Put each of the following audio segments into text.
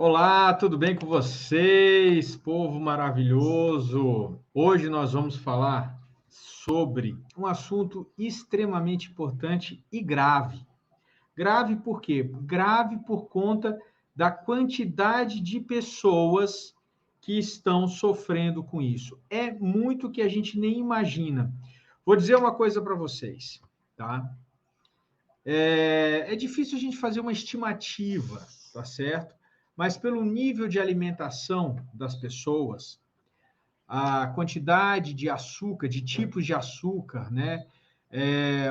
Olá, tudo bem com vocês, povo maravilhoso? Hoje nós vamos falar sobre um assunto extremamente importante e grave. Grave por quê? Grave por conta da quantidade de pessoas que estão sofrendo com isso. É muito que a gente nem imagina. Vou dizer uma coisa para vocês, tá? É difícil a gente fazer uma estimativa, tá certo? Mas pelo nível de alimentação das pessoas, a quantidade de açúcar, de tipos de açúcar, né?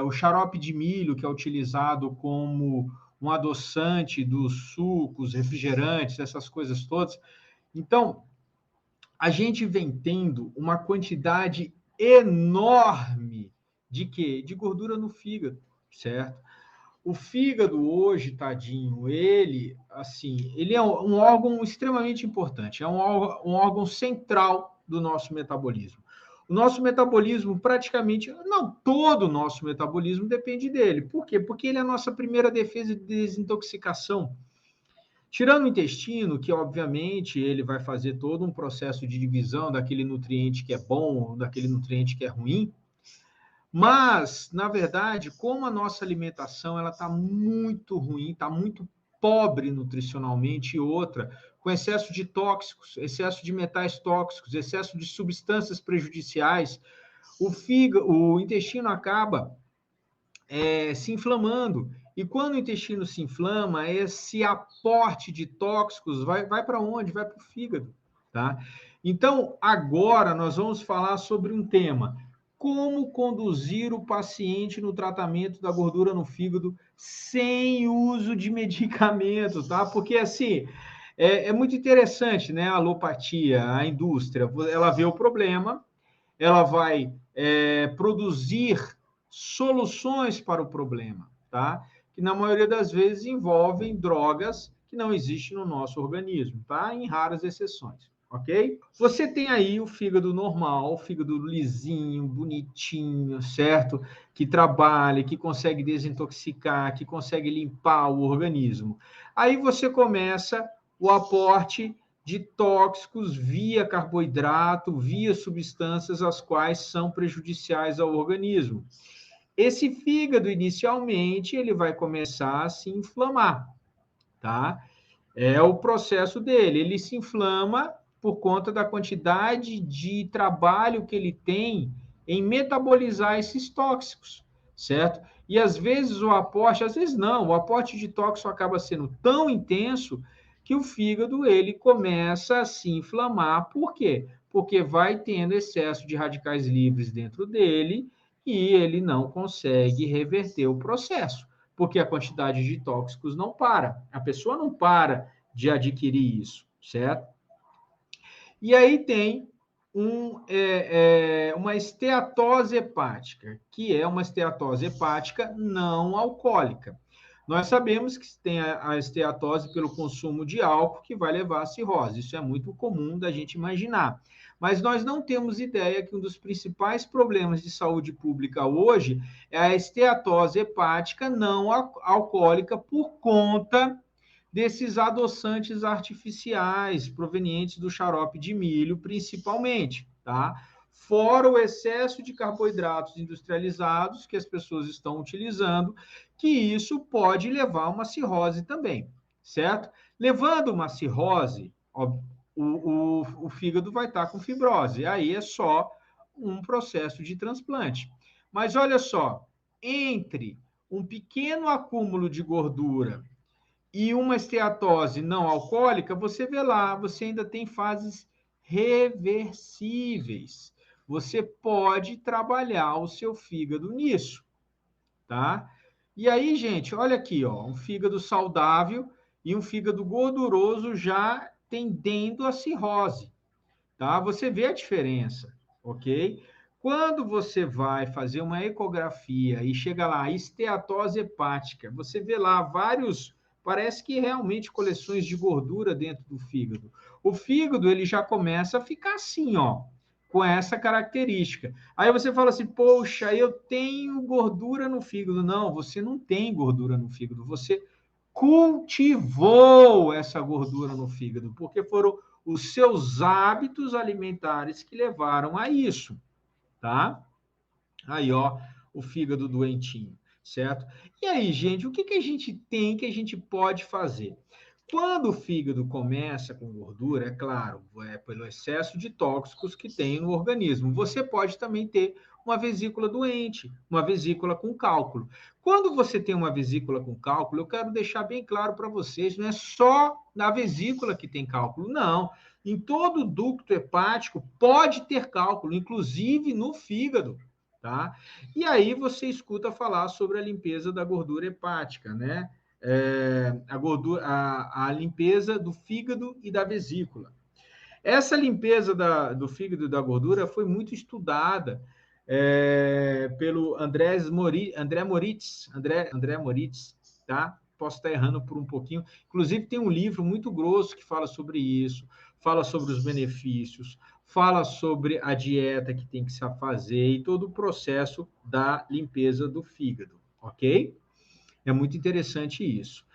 O xarope de milho, que é utilizado como um adoçante dos sucos, refrigerantes, essas coisas todas. Então, a gente vem tendo uma quantidade enorme de quê? De gordura no fígado, certo? O fígado hoje, tadinho, ele é um órgão extremamente importante, é um órgão central do nosso metabolismo. O nosso metabolismo, praticamente, não todo o nosso metabolismo depende dele. Por quê? Porque ele é a nossa primeira defesa de desintoxicação. Tirando o intestino, que obviamente ele vai fazer todo um processo de divisão daquele nutriente que é bom, daquele nutriente que é ruim, mas, na verdade, como a nossa alimentação ela está muito ruim, está muito pobre nutricionalmente, e outra, com excesso de tóxicos, excesso de metais tóxicos, excesso de substâncias prejudiciais, o intestino acaba se inflamando. E quando o intestino se inflama, esse aporte de tóxicos vai para onde? Vai para o fígado, tá? Então, agora nós vamos falar sobre um tema: como conduzir o paciente no tratamento da gordura no fígado sem uso de medicamento, tá? Porque assim, é muito interessante, né? A alopatia, a indústria, ela vê o problema, ela vai produzir soluções para o problema, tá? Que na maioria das vezes envolvem drogas que não existem no nosso organismo, tá? Em raras exceções, ok? Você tem aí o fígado normal, o fígado lisinho, bonitinho, certo? Que trabalha, que consegue desintoxicar, que consegue limpar o organismo. Aí você começa o aporte de tóxicos via carboidrato, via substâncias as quais são prejudiciais ao organismo. Esse fígado, inicialmente, ele vai começar a se inflamar, tá? É o processo dele. Ele se inflama por conta da quantidade de trabalho que ele tem em metabolizar esses tóxicos, certo? E às vezes o aporte, às vezes não, o aporte de tóxico acaba sendo tão intenso que o fígado ele começa a se inflamar. Por quê? Porque vai tendo excesso de radicais livres dentro dele e ele não consegue reverter o processo, porque a quantidade de tóxicos não para. A pessoa não para de adquirir isso, certo? E aí tem uma esteatose hepática, que é uma esteatose hepática não alcoólica. Nós sabemos que tem a esteatose pelo consumo de álcool que vai levar à cirrose. Isso é muito comum da gente imaginar. Mas nós não temos ideia que um dos principais problemas de saúde pública hoje é a esteatose hepática não alcoólica por conta desses adoçantes artificiais provenientes do xarope de milho, principalmente, tá? Fora o excesso de carboidratos industrializados que as pessoas estão utilizando, que isso pode levar a uma cirrose também, certo? Levando uma cirrose, ó, o fígado vai estar com fibrose, aí é só um processo de transplante. Mas olha só, entre um pequeno acúmulo de gordura e uma esteatose não alcoólica, você vê lá, você ainda tem fases reversíveis. Você pode trabalhar o seu fígado nisso, tá? E aí, gente, olha aqui, ó, um fígado saudável e um fígado gorduroso já tendendo a cirrose, tá? Você vê a diferença, ok? Quando você vai fazer uma ecografia e chega lá, esteatose hepática, você vê lá vários, parece que realmente coleções de gordura dentro do fígado. O fígado, ele já começa a ficar assim, ó, com essa característica. Aí você fala assim, poxa, eu tenho gordura no fígado. Não, você não tem gordura no fígado, você cultivou essa gordura no fígado, porque foram os seus hábitos alimentares que levaram a isso, tá? Aí, ó, o fígado doentinho, certo? E aí, gente, o que que a gente tem, que a gente pode fazer? Quando o fígado começa com gordura, é claro, é pelo excesso de tóxicos que tem no organismo. Você pode também ter uma vesícula doente, uma vesícula com cálculo. Quando você tem uma vesícula com cálculo, eu quero deixar bem claro para vocês, não é só na vesícula que tem cálculo, não. Em todo o ducto hepático pode ter cálculo, inclusive no fígado, tá? E aí você escuta falar sobre a limpeza da gordura hepática, né? A limpeza do fígado e da vesícula. Essa limpeza do fígado e da gordura foi muito estudada pelo André Moritz, tá? Posso estar errando por um pouquinho. Inclusive, tem um livro muito grosso que fala sobre isso, fala sobre os benefícios, fala sobre a dieta que tem que se fazer e todo o processo da limpeza do fígado, ok? É muito interessante isso.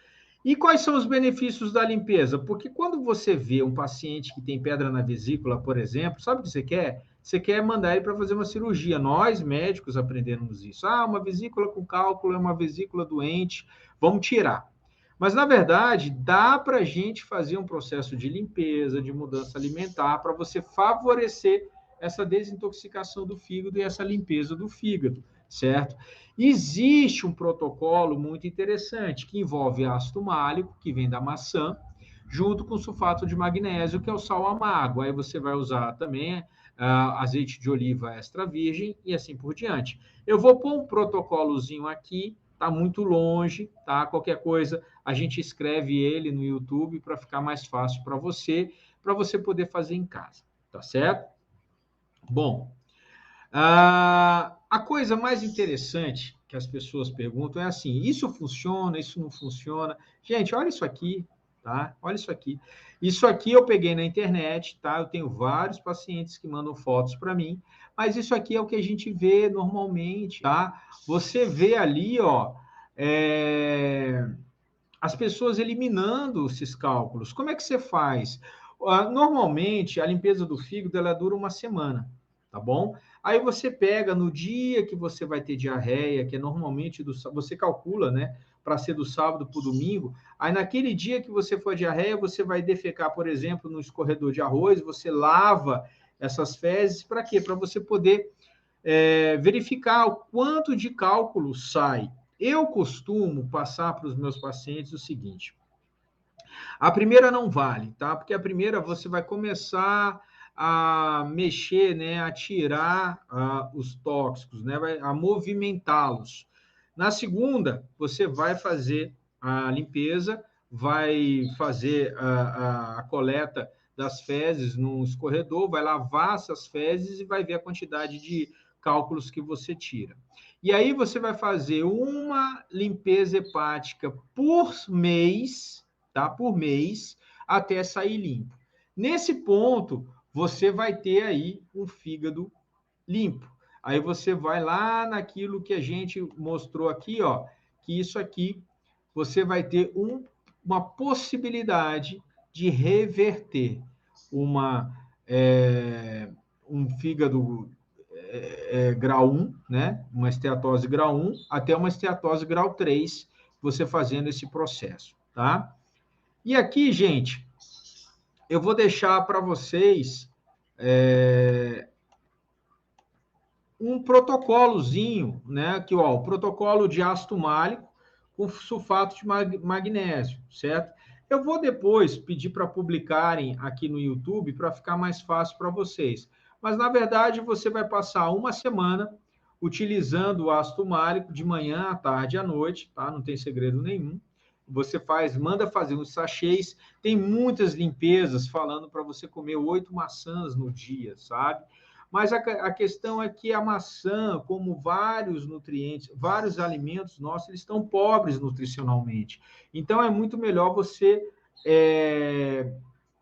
E quais são os benefícios da limpeza? Porque quando você vê um paciente que tem pedra na vesícula, por exemplo, sabe o que você quer? Você quer mandar ele para fazer uma cirurgia. Nós, médicos, aprendemos isso. Ah, uma vesícula com cálculo é uma vesícula doente, vamos tirar. Mas, na verdade, dá para a gente fazer um processo de limpeza, de mudança alimentar, para você favorecer essa desintoxicação do fígado e essa limpeza do fígado, certo? Existe um protocolo muito interessante que envolve ácido málico, que vem da maçã, junto com sulfato de magnésio, que é o sal amargo. Aí você vai usar também azeite de oliva extra virgem e assim por diante. Eu vou pôr um protocolozinho aqui, tá muito longe, tá? Qualquer coisa, a gente escreve ele no YouTube para ficar mais fácil para você poder fazer em casa, tá certo? Bom, a coisa mais interessante que as pessoas perguntam é assim: isso funciona, isso não funciona? Gente, olha isso aqui, tá? Olha isso aqui. Isso aqui eu peguei na internet, tá? Eu tenho vários pacientes que mandam fotos para mim, mas isso aqui é o que a gente vê normalmente, tá? Você vê ali, ó, as pessoas eliminando esses cálculos. Como é que você faz? Normalmente, a limpeza do fígado ela dura uma semana, tá bom? Aí você pega no dia que você vai ter diarreia, que é normalmente você calcula, né? Para ser do sábado para o domingo. Aí naquele dia que você for diarreia, você vai defecar, por exemplo, no escorredor de arroz, você lava essas fezes, para quê? Para você poder verificar o quanto de cálculo sai. Eu costumo passar para os meus pacientes o seguinte: a primeira não vale, tá? Porque a primeira você vai começar a mexer, né, a tirar os tóxicos, né, a movimentá-los. Na segunda, você vai fazer a limpeza, vai fazer a coleta das fezes no escorredor, vai lavar essas fezes e vai ver a quantidade de cálculos que você tira. E aí você vai fazer uma limpeza hepática por mês, tá? Por mês, até sair limpo. Nesse ponto, você vai ter aí um fígado limpo. Aí você vai lá naquilo que a gente mostrou aqui, ó, que isso aqui você vai ter uma possibilidade de reverter um fígado grau 1, né? Uma esteatose grau 1 até uma esteatose grau 3, você fazendo esse processo, tá? E aqui, gente, eu vou deixar para vocês um protocolozinho, né? Que, ó, o protocolo de ácido málico com sulfato de magnésio, certo? Eu vou depois pedir para publicarem aqui no YouTube para ficar mais fácil para vocês. Mas, na verdade, você vai passar uma semana utilizando o ácido málico de manhã, à tarde e à noite, tá? Não tem segredo nenhum. Você manda fazer uns sachês, tem muitas limpezas falando para você comer 8 maçãs no dia, sabe? Mas a questão é que a maçã, como vários nutrientes, vários alimentos nossos, eles estão pobres nutricionalmente. Então, é muito melhor você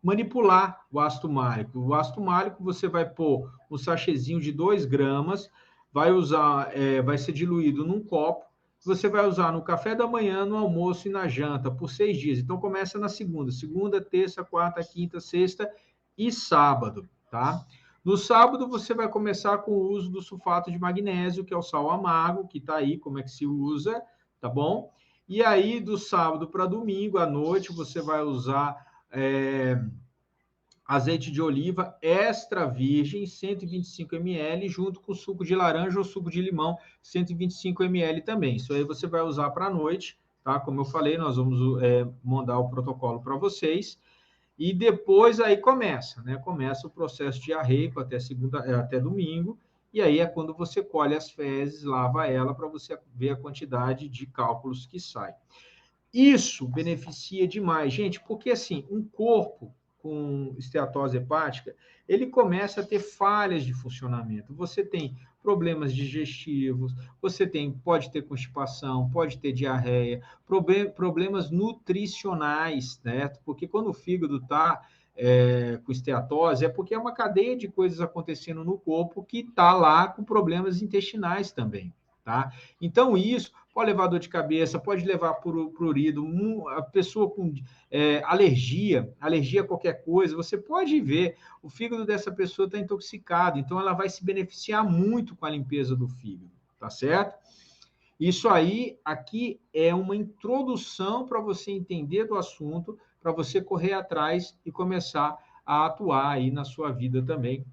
manipular o ácido málico. O ácido málico você vai pôr um sachêzinho de 2 gramas, vai ser diluído num copo, você vai usar no café da manhã, no almoço e na janta, por 6 dias. Então, começa na segunda, terça, quarta, quinta, sexta e sábado, tá? No sábado, você vai começar com o uso do sulfato de magnésio, que é o sal amargo, que está aí, como é que se usa, tá bom? E aí, do sábado para domingo, à noite, você vai usar azeite de oliva extra virgem, 125 ml, junto com suco de laranja ou suco de limão, 125 ml também. Isso aí você vai usar para a noite, tá? Como eu falei, nós vamos mandar o protocolo para vocês. E depois aí começa, né? Começa o processo diarreico até domingo, e aí é quando você colhe as fezes, lava ela para você ver a quantidade de cálculos que sai. Isso beneficia demais, gente, porque assim, um corpo com esteatose hepática, ele começa a ter falhas de funcionamento. Você tem problemas digestivos, pode ter constipação, pode ter diarreia, problemas nutricionais, né? Porque quando o fígado está com esteatose, é porque é uma cadeia de coisas acontecendo no corpo que está lá com problemas intestinais também, tá? Então, isso pode levar dor de cabeça, pode levar prurido, a pessoa com alergia a qualquer coisa, você pode ver, o fígado dessa pessoa está intoxicado, então ela vai se beneficiar muito com a limpeza do fígado, tá certo? Isso aí, aqui é uma introdução para você entender do assunto, para você correr atrás e começar a atuar aí na sua vida também,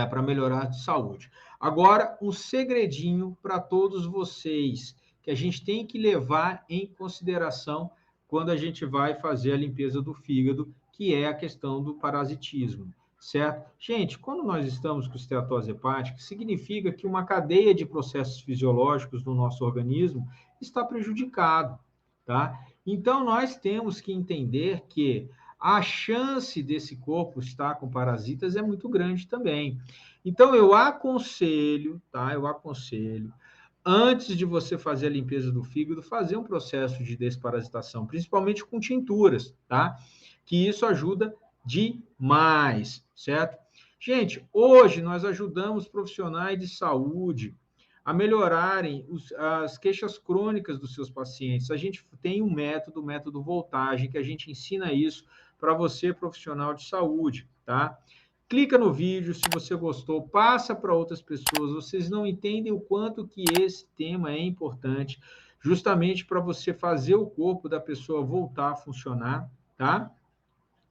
para melhorar a saúde. Agora, um segredinho para todos vocês, que a gente tem que levar em consideração quando a gente vai fazer a limpeza do fígado, que é a questão do parasitismo, certo? Gente, quando nós estamos com esteatose hepática, significa que uma cadeia de processos fisiológicos no nosso organismo está prejudicado, tá? Então, nós temos que entender que a chance desse corpo estar com parasitas é muito grande também. Então, eu aconselho, tá? Eu aconselho, antes de você fazer a limpeza do fígado, fazer um processo de desparasitação, principalmente com tinturas, tá? Que isso ajuda demais, certo? Gente, hoje nós ajudamos profissionais de saúde a melhorarem as queixas crônicas dos seus pacientes. A gente tem um método, o método Voltagem, que a gente ensina isso para você, profissional de saúde, tá? Clica no vídeo se você gostou, passa para outras pessoas. Vocês não entendem o quanto que esse tema é importante, justamente para você fazer o corpo da pessoa voltar a funcionar, tá?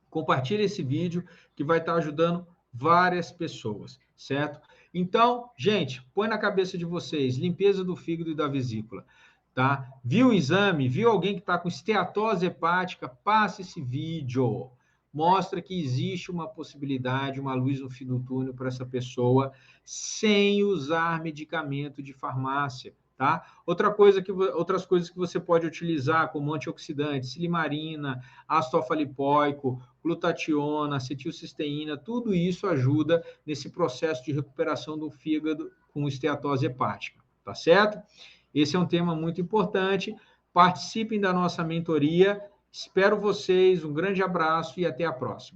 Compartilhe esse vídeo que vai estar ajudando várias pessoas, certo? Então, gente, põe na cabeça de vocês, limpeza do fígado e da vesícula, tá? Viu o exame, viu alguém que está com esteatose hepática, passa esse vídeo. Mostra que existe uma possibilidade, uma luz no fim do túnel para essa pessoa, sem usar medicamento de farmácia, tá? Outras coisas que você pode utilizar, como antioxidante, silimarina, ácido alfa-lipoico, glutationa, acetilcisteína, tudo isso ajuda nesse processo de recuperação do fígado com esteatose hepática, tá certo? Esse é um tema muito importante. Participem da nossa mentoria. Espero vocês. Um grande abraço e até a próxima.